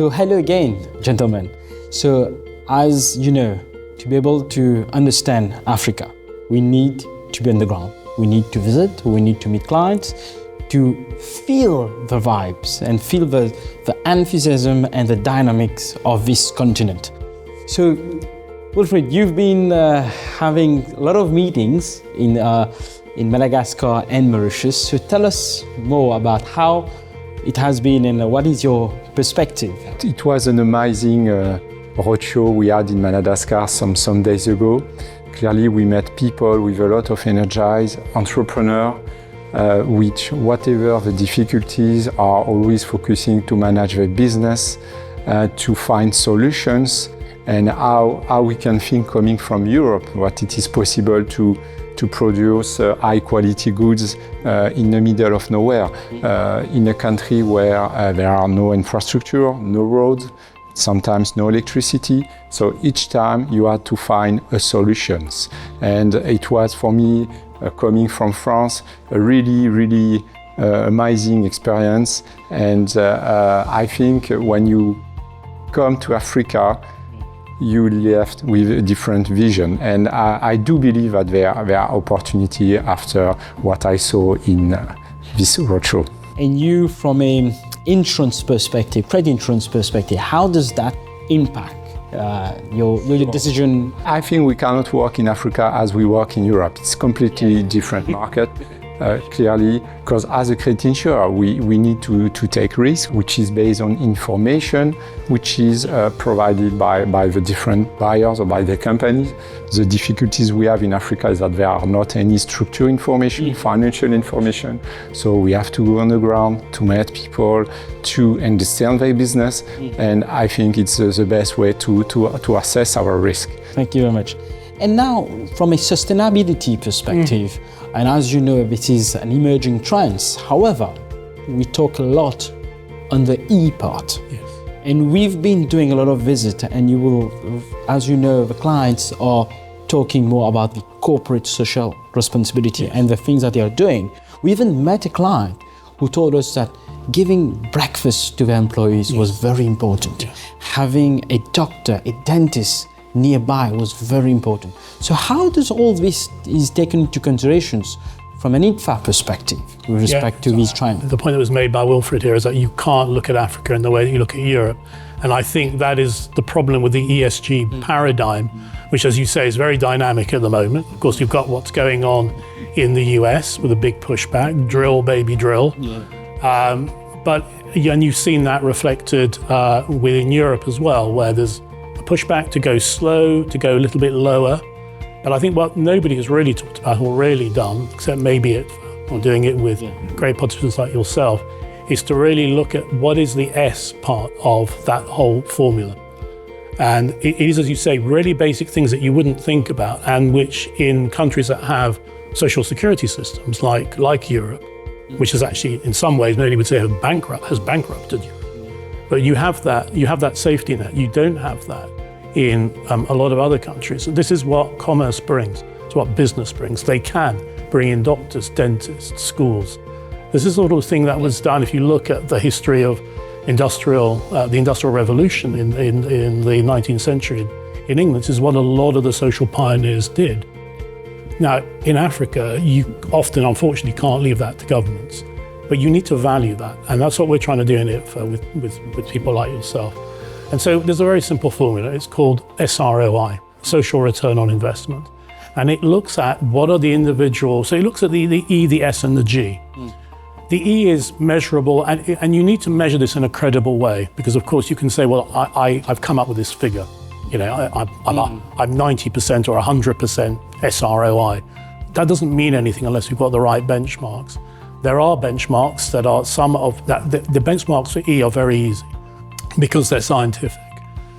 So hello again, gentlemen. So as you know, to be able to understand Africa, we need to be on the ground. We need to visit, we need to meet clients, to feel the vibes and feel the enthusiasm and the dynamics of this continent. So Wilfried, you've been having a lot of meetings in Madagascar and Mauritius. So tell us more about how it has been and what is your perspective? It was an amazing roadshow we had in Madagascar some days ago. Clearly we met people with a lot of energized entrepreneurs, which whatever the difficulties are always focusing to manage their business, to find solutions, and how we can think coming from Europe, what it is possible to produce high quality goods in the middle of nowhere, in a country where there are no infrastructure, no roads, sometimes no electricity. So each time you had to find solutions. And it was for me, coming from France, a really amazing experience. And I think when you come to Africa, you left with a different vision. And I do believe that there are opportunities after what I saw in this roadshow. And you, from an insurance perspective, credit insurance perspective, how does that impact your decision? I think we cannot work in Africa as we work in Europe. It's a completely different market. Clearly, because as a credit insurer, we need to take risk, which is based on information, which is provided by the different buyers or by the companies. The difficulties we have in Africa is that there are not any structured information, financial information. So we have to go on the ground to meet people, to understand their business. And I think it's the best way to assess our risk. Thank you very much. And now, from a sustainability perspective, and as you know, this is an emerging trend. However, we talk a lot on the E part. Yes. And we've been doing a lot of visits, and you will, as you know, the clients are talking more about the corporate social responsibility and the things that they are doing. We even met a client who told us that giving breakfast to their employees was very important. Having a doctor, a dentist nearby was very important. So how does all this is taken into considerations from an ITFA perspective with respect to these trends? The point that was made by Wilfried here is that you can't look at Africa in the way that you look at Europe. And I think that is the problem with the ESG paradigm, which, as you say, is very dynamic at the moment. Of course, you've got what's going on in the US with a big pushback, drill, baby, drill. And you've seen that reflected within Europe as well, where there's pushback to go slow, to go a little bit lower. But I think what nobody has really talked about or really done, except maybe or doing it with great participants like yourself, is to really look at what is the S part of that whole formula. And it is, as you say, really basic things that you wouldn't think about, and which in countries that have social security systems like Europe, which is actually in some ways nobody would say has bankrupted Europe. But you have that safety net. You don't have that in a lot of other countries. And this is what commerce brings. It's what business brings. They can bring in doctors, dentists, schools. This is the sort of thing that was done. If you look at the history of the Industrial Revolution in the 19th century in England, this is what a lot of the social pioneers did. Now, in Africa, you often, unfortunately, can't leave that to governments. But you need to value that, and that's what we're trying to do in ITFA with people like yourself. And so there's a very simple formula. It's called SROI, Social Return on Investment. And it looks at what are the individual, so it looks at the E, the S, and the G. The E is measurable, and you need to measure this in a credible way, because of course you can say, well, I've come up with this figure. You know, I'm 90% or 100% SROI. That doesn't mean anything unless you've got the right benchmarks. There are benchmarks that are some of that. The benchmarks for E are very easy because they're scientific.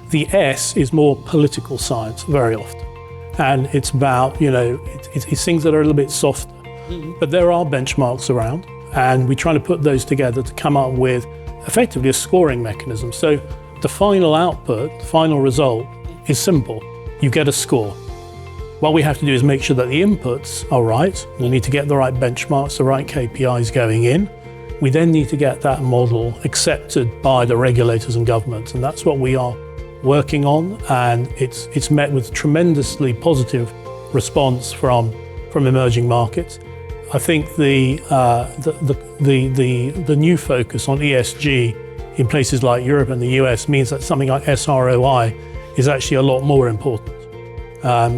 The S is more political science very often. And it's about, it's things that are a little bit softer. But there are benchmarks around, and we're trying to put those together to come up with effectively a scoring mechanism. So the final output, the final result is simple. You get a score. What we have to do is make sure that the inputs are right. We need to get the right benchmarks, the right KPIs going in. We then need to get that model accepted by the regulators and governments, and that's what we are working on, and it's met with tremendously positive response from emerging markets. I think the new focus on ESG in places like Europe and the US means that something like SROI is actually a lot more important.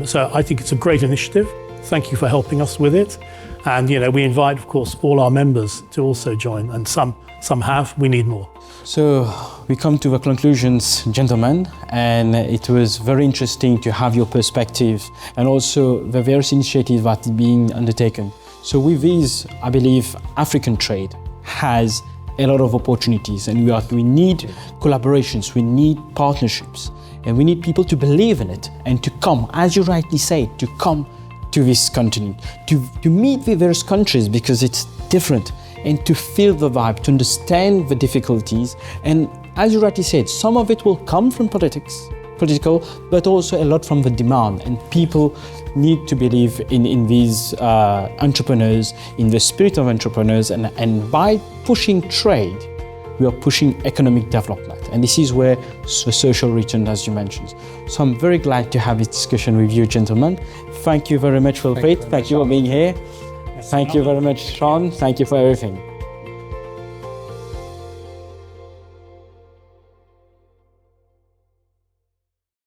So I think it's a great initiative. Thank you for helping us with it. And we invite, of course, all our members to also join, and some have. We need more. So we come to the conclusions, gentlemen, and it was very interesting to have your perspective and also the various initiatives that are being undertaken. So with these, I believe African trade has a lot of opportunities, and we need collaborations, we need partnerships, and we need people to believe in it and to come, as you rightly say, to come to this continent, to meet the various countries because it's different, and to feel the vibe, to understand the difficulties. And as you rightly said, some of it will come from political, but also a lot from the demand. And people need to believe in these entrepreneurs, in the spirit of entrepreneurs, and by pushing trade, we are pushing economic development. And this is where the social return, as you mentioned. So I'm very glad to have this discussion with you, gentlemen. Thank you very much, Wilfried. Thank you for being here. Thank you very much, Sean. Thank you for everything.